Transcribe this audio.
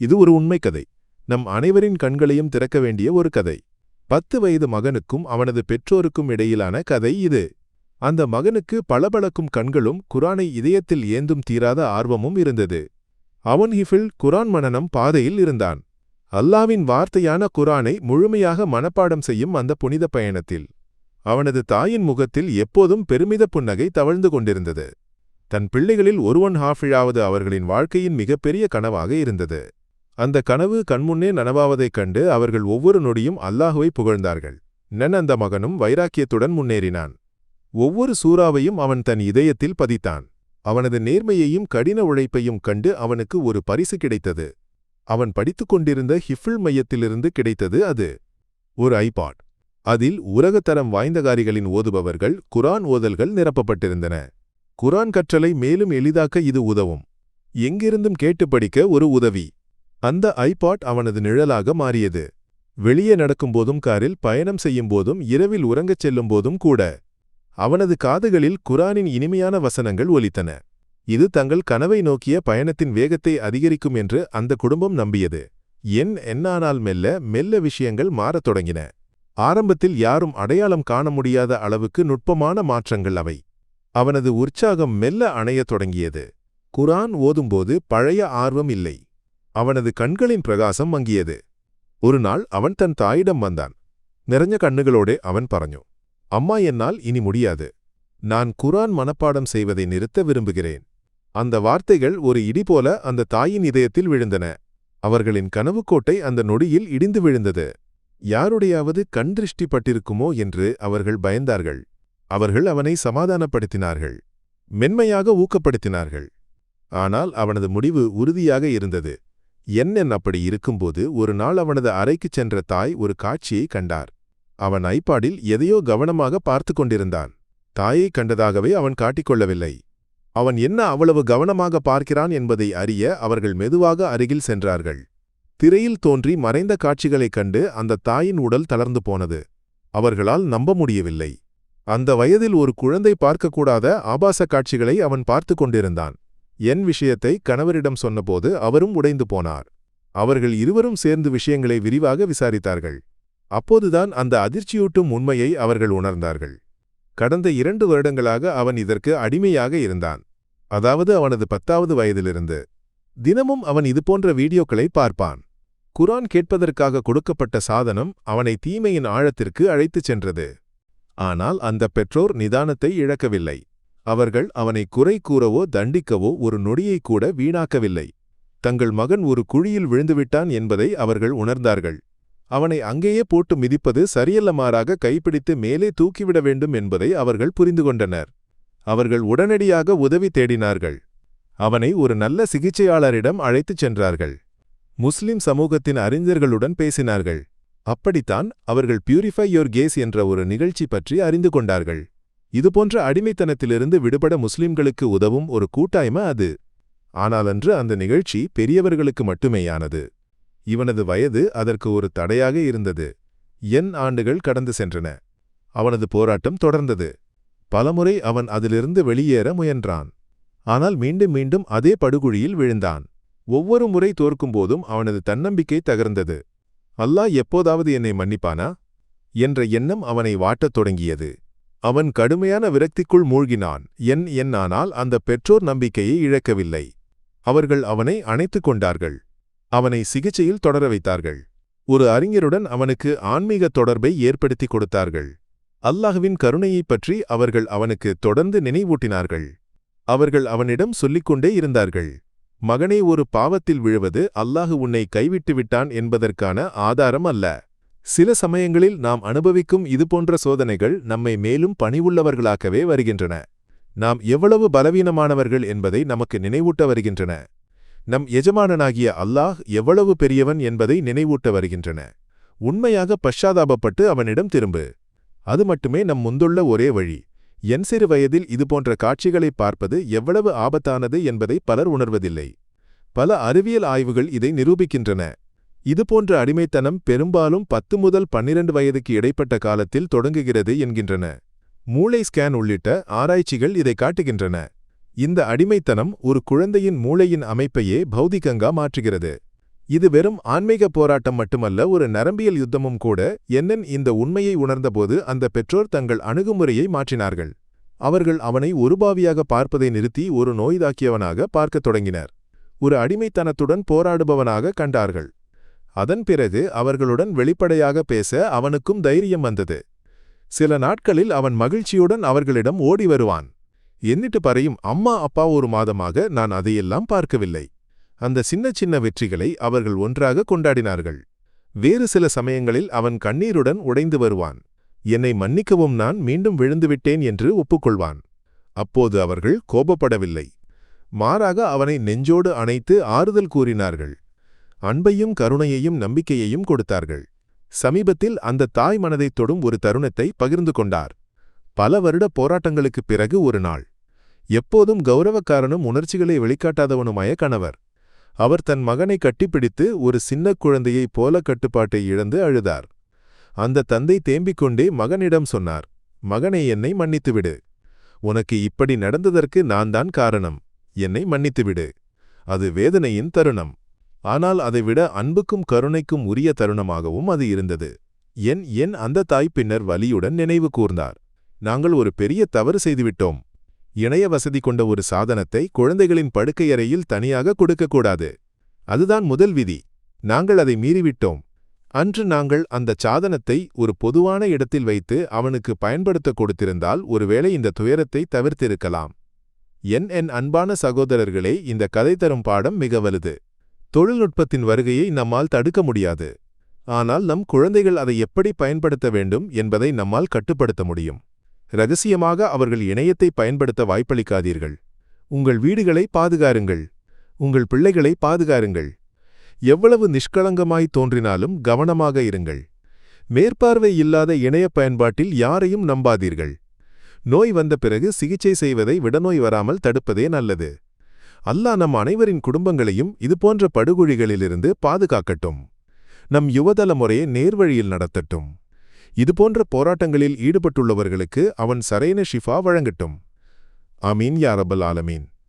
இது ஒரு உண்மை கதை. நம் அனைவரின் கண்களையும் திறக்க வேண்டிய ஒரு கதை. 10 வயது மகனுக்கும் அவனது பெற்றோருக்கும் இடையிலான கதை இது. அந்த மகனுக்கு பளபளக்கும் கண்களும் குரானை இதயத்தில் ஏந்தும் தீராத ஆர்வமும் இருந்தது. அவன் ஹிஃபில் குரான் மனனம் பாதையில் இருந்தான். அல்லாவின் வார்த்தையான குரானை முழுமையாக மனப்பாடம் செய்யும் அந்த புனித பயணத்தில் அவனது தாயின் முகத்தில் எப்போதும் பெருமித புன்னகை தவழ்ந்து கொண்டிருந்தது. தன் பிள்ளைகளில் ஒருவன் ஹாஃபிழாவது அவர்களின் வாழ்க்கையின் மிகப்பெரிய கனவாக இருந்தது. அந்த கனவு கண்முன்னே நனவாவதைக் கண்டு அவர்கள் ஒவ்வொரு நொடியும் அல்லாஹுவை புகழ்ந்தார்கள். அந்த மகனும் வைராக்கியத்துடன் முன்னேறினான். ஒவ்வொரு சூறாவையும் அவன் தன் இதயத்தில் பதித்தான். அவனது நேர்மையையும் கடின உழைப்பையும் கண்டு அவனுக்கு ஒரு பரிசு கிடைத்தது. அவன் படித்துக் கொண்டிருந்த ஹிஃபில் மையத்திலிருந்து கிடைத்தது அது. ஒரு ஐபாட். அதில் உலகத்தரம் வாய்ந்தகாரிகளின் ஓதுபவர்கள் குரான் ஓதல்கள் நிரப்பப்பட்டிருந்தன. குரான் கற்றலை மேலும் எளிதாக்க இது உதவும். எங்கிருந்தும் கேட்டு படிக்க ஒரு உதவி. அந்த ஐபாட் அவனது நிழலாக மாறியது. வெளியே நடக்கும்போதும் காரில் பயணம் செய்யும்போதும் இரவில் உறங்கச் செல்லும்போதும் கூட அவனது காதுகளில் குரானின் இனிமையான வசனங்கள் ஒலித்தன. இது தங்கள் கனவை நோக்கிய பயணத்தின் வேகத்தை அதிகரிக்கும் என்று அந்த குடும்பம் நம்பியது. என்னானால் மெல்ல மெல்ல விஷயங்கள் மாறத் தொடங்கின. ஆரம்பத்தில் யாரும் அடையாளம் காண முடியாத அளவுக்கு நுட்பமான மாற்றங்கள் அவை. அவனது உற்சாகம் மெல்ல அணையத் தொடங்கியது. குரான் ஓதும்போது பழைய ஆர்வம் இல்லை. அவனது கண்களின் பிரகாசம் மங்கியது. ஒரு நாள் அவன் தன் தாயிடம் வந்தான். நிறைஞ்ச கண்ணுகளோடே அவன் பறஞ்சு, அம்மா, என்னால் இனி முடியாது. நான் குரான் மனப்பாடம் செய்வதை நிறுத்த விரும்புகிறேன். அந்த வார்த்தைகள் ஒரு இடி போல அந்த தாயின் இதயத்தில் விழுந்தன. அவர்களின் கனவுக்கோட்டை அந்த நொடியில் இடிந்து விழுந்தது. யாருடையாவது கண் திருஷ்டி பட்டிருக்குமோ என்று அவர்கள் பயந்தார்கள். அவர்கள் அவனை சமாதானப்படுத்தினார்கள். மென்மையாக ஊக்கப்படுத்தினார்கள். ஆனால் அவனது முடிவு உறுதியாக இருந்தது. அப்படி இருக்கும்போது ஒரு நாள் அவனது அறைக்குச் சென்ற தாய் ஒரு காட்சியை கண்டார். அவன் ஐபாடில் எதையோ கவனமாக பார்த்து கொண்டிருந்தான். தாயை கண்டதாகவே அவன் காட்டிக்கொள்ளவில்லை. அவன் என்ன அவ்வளவு கவனமாக பார்க்கிறான் என்பதை அறிய அவர்கள் மெதுவாக அருகில் சென்றார்கள். திரையில் தோன்றி மறைந்த காட்சிகளைக் கண்டு அந்த தாயின் உடல் தளர்ந்து போனது. அவர்களால் நம்ப முடியவில்லை. அந்த வயதில் ஒரு குழந்தை பார்க்கக்கூடாத ஆபாச காட்சிகளை அவன் பார்த்து கொண்டிருந்தான். விஷயத்தை கணவரிடம் சொன்னபோது அவரும் உடைந்து போனார். அவர்கள் இருவரும் சேர்ந்து விஷயங்களை விரிவாக விசாரித்தார்கள். அப்போதுதான் அந்த அதிர்ச்சியூட்டும் உண்மையை அவர்கள் உணர்ந்தார்கள். கடந்த 2 வருடங்களாக அவன் இதற்கு அடிமையாக இருந்தான். அதாவது அவனது 10வது வயதிலிருந்து. தினமும் அவன் இதுபோன்ற வீடியோக்களை பார்ப்பான். குரான் கேட்பதற்காக கொடுக்கப்பட்ட சாதனம் அவனை தீமையின் ஆழத்திற்கு அழைத்துச் சென்றது. ஆனால் அந்த பெற்றோர் நிதானத்தை இழக்கவில்லை. அவர்கள் அவனை குறை கூறவோ தண்டிக்கவோ ஒரு நொடியை கூட வீணாக்கவில்லை. தங்கள் மகன் ஒரு குழியில் விழுந்துவிட்டான் என்பதை அவர்கள் உணர்ந்தார்கள். அவனை அங்கேயே போட்டு மிதிப்பது சரியல்ல, மாறாக கைப்பிடித்து மேலே தூக்கிவிட வேண்டும் என்பதை அவர்கள் புரிந்து கொண்டனர். அவர்கள் உடனடியாக உதவி தேடினார்கள். அவனை ஒரு நல்ல சிகிச்சையாளரிடம் அழைத்துச் சென்றார்கள். முஸ்லிம் சமூகத்தின் அறிஞர்களுடன் பேசினார்கள். அப்படித்தான் அவர்கள் பியூரிஃபை யோர் கேஸ் என்ற ஒரு நிகழ்ச்சி பற்றி அறிந்து கொண்டார்கள். இதுபோன்ற அடிமைத்தனத்திலிருந்து விடுபட முஸ்லிம்களுக்கு உதவும் ஒரு கூட்டாய்மை அது. ஆனால் அன்று அந்த நிகழ்ச்சி பெரியவர்களுக்கு மட்டுமேயானது. இவனது வயது அதற்கு ஒரு தடையாக இருந்தது. ஆண்டுகள் கடந்து சென்றன. அவனது போராட்டம் தொடர்ந்தது. பலமுறை அவன் அதிலிருந்து வெளியேற முயன்றான். ஆனால் மீண்டும் மீண்டும் அதே படுகுழியில் விழுந்தான். ஒவ்வொரு முறை தோற்கும்போதும் அவனது தன்னம்பிக்கை தகர்ந்தது. அல்லாஹ் எப்போதாவது என்னை மன்னிப்பானா என்ற எண்ணம் அவனை வாட்டத் தொடங்கியது. அவன் கடுமையான விரக்திக்குள் மூழ்கினான். ஆனால் அந்த பெற்றோர் நம்பிக்கையை இழக்கவில்லை. அவர்கள் அவனை அணைத்துக் கொண்டார்கள். அவனை சிகிச்சையில் தொடர வைத்தார்கள். ஒரு அறிஞருடன் அவனுக்கு ஆன்மீக தொடர்பை ஏற்படுத்தி கொடுத்தார்கள். அல்லாஹ்வின் கருணையைப் பற்றி அவர்கள் அவனுக்கு தொடர்ந்து நினைவூட்டினார்கள். அவர்கள் அவனிடம் சொல்லிக்கொண்டே இருந்தார்கள், மகனே, ஒரு பாவத்தில் விழுவது அல்லாஹ் உன்னை கைவிட்டு விட்டான் என்பதற்கான ஆதாரம் அல்ல. சில சமயங்களில் நாம் அனுபவிக்கும் இதுபோன்ற சோதனைகள் நம்மை மேலும் பணிவுள்ளவர்களாக்கவே வருகின்றன. நாம் எவ்வளவு பலவீனமானவர்கள் என்பதை நமக்கு நினைவூட்ட வருகின்றன. நம் எஜமானனாகிய அல்லாஹ் எவ்வளவு பெரியவன் என்பதை நினைவூட்ட வருகின்றன. உண்மையாக பశ్చాத்தாபப்பட்டு அவனிடம் திரும்பு. அது மட்டுமே நம் முந்துள்ள ஒரே வழி. சிறு வயதில் இதுபோன்ற காட்சிகளை பார்ப்பது எவ்வளவு ஆபத்தானது என்பதை பலர் உணர்வதில்லை. பல அறிவியல் ஆய்வுகள் இதை நிரூபிக்கின்றன. இதுபோன்ற அடிமைத்தனம் பெரும்பாலும் 10 முதல் 12 வயதுக்கு இடைப்பட்ட காலத்தில் தொடங்குகிறது என்கின்றன. மூளை ஸ்கேன் உள்ளிட்ட ஆராய்ச்சிகள் இதை காட்டுகின்றன. இந்த அடிமைத்தனம் ஒரு குழந்தையின் மூளையின் அமைப்பையே பௌதிகங்கா மாற்றுகிறது. இது வெறும் ஆன்மீக போராட்டம் மட்டுமல்ல, ஒரு நரம்பியல் யுத்தமும் கூட. என்னன் இந்த உண்மையை உணர்ந்தபோது அந்த பெற்றோர் தங்கள் அணுகுமுறையை மாற்றினார்கள். அவர்கள் அவனை ஒருபாவியாக பார்ப்பதை நிறுத்தி ஒரு நோய்தாக்கியவனாக பார்க்கத் தொடங்கினர். ஒரு அடிமைத்தனத்துடன் போராடுபவனாக கண்டார்கள். அதன் பிறகு அவர்களுடன் வெளிப்படையாக பேச அவனுக்கும் தைரியம் வந்தது. சில நாட்களில் அவன் மகிழ்ச்சியுடன் அவர்களிடம் ஓடி வருவான். என்னிட்டு பறையும், அம்மா அப்பா, ஒரு மாதமாக நான் அதையெல்லாம் பார்க்கவில்லை. அந்த சின்ன சின்ன வெற்றிகளை அவர்கள் ஒன்றாக கொண்டாடினார்கள். வேறு சில சமயங்களில் அவன் கண்ணீருடன் உடைந்து வருவான். என்னை மன்னிக்கவும், நான் மீண்டும் விழுந்துவிட்டேன் என்று ஒப்புக்கொள்வான். அப்போது அவர்கள் கோபப்படவில்லை. மாறாக அவனை நெஞ்சோடு அணைத்து ஆறுதல் கூறினார்கள். அன்பையும் கருணையையும் நம்பிக்கையையும் கொடுத்தார்கள். சமீபத்தில் அந்த தாய் மனதைத் தொடும் ஒரு தருணத்தை பகிர்ந்து கொண்டார். பல வருட போராட்டங்களுக்குப் பிறகு ஒரு நாள். எப்போதும் கௌரவக்காரனும் உணர்ச்சிகளை வெளிக்காட்டாதவனுமாய கணவர். அவர் தன் மகனை கட்டிப்பிடித்து ஒரு சின்ன குழந்தையைப் போல கட்டுப்பாட்டை இழந்து அழுதார். அந்த தந்தை தேம்பிக் கொண்டே மகனிடம் சொன்னார், மகனே, என்னை மன்னித்துவிடு. உனக்கு இப்படி நடந்ததற்கு நான் தான் காரணம். என்னை மன்னித்துவிடு. அது வேதனையின் தருணம். ஆனால் அதைவிட அன்புக்கும் கருணைக்கும் உரிய தருணமாகவும் அது இருந்தது. என் அந்த தாய் பின்னர் வலியுடன் நினைவு கூர்ந்தார். நாங்கள் ஒரு பெரிய தவறு செய்துவிட்டோம். இணைய வசதி கொண்ட ஒரு சாதனத்தை குழந்தைகளின் படுக்கையறையில் தனியாக கொடுக்கக்கூடாது. அதுதான் முதல் விதி. நாங்கள் அதை மீறிவிட்டோம். அன்று நாங்கள் அந்த சாதனத்தை ஒரு பொதுவான இடத்தில் வைத்து அவனுக்கு பயன்படுத்த கொடுத்திருந்தால் ஒருவேளை இந்த துயரத்தை தவிர்த்திருக்கலாம். என் அன்பான சகோதரர்களே, இந்த கதை தரும் பாடம் மிக வலுது. தொழில்நுட்பத்தின் வருகையை நம்மால் தடுக்க முடியாது. ஆனால் நம் குழந்தைகள் அதை எப்படி பயன்படுத்த வேண்டும் என்பதை நம்மால் கட்டுப்படுத்த முடியும். இரகசியமாக அவர்கள் இணையத்தை பயன்படுத்த வாய்ப்பளிக்காதீர்கள். உங்கள் வீடுகளை பாதுகாருங்கள். உங்கள் பிள்ளைகளை பாதுகாருங்கள். எவ்வளவு நிஷ்களங்கமாய் தோன்றினாலும் கவனமாக இருங்கள். மேற்பார்வை இல்லாத இணைய பயன்பாட்டில் யாரையும் நம்பாதீர்கள். நோய் வந்த பிறகு சிகிச்சை செய்வதை விட நோய் வராமல் தடுப்பதே நல்லது. அல்லாஹ் நம் அனைவரின் குடும்பங்களையும் இதுபோன்ற படுகொழிகளிலிருந்து பாதுகாக்கட்டும். நம் யுவதலைமுறையை நேர்வழியில் நடத்தட்டும். இதுபோன்ற போராட்டங்களில் ஈடுபட்டுள்ளவர்களுக்கு அவன் சரைன ஷிஃபா வழங்கட்டும். ஆமீன் யா ரப்பல் ஆலமீன்.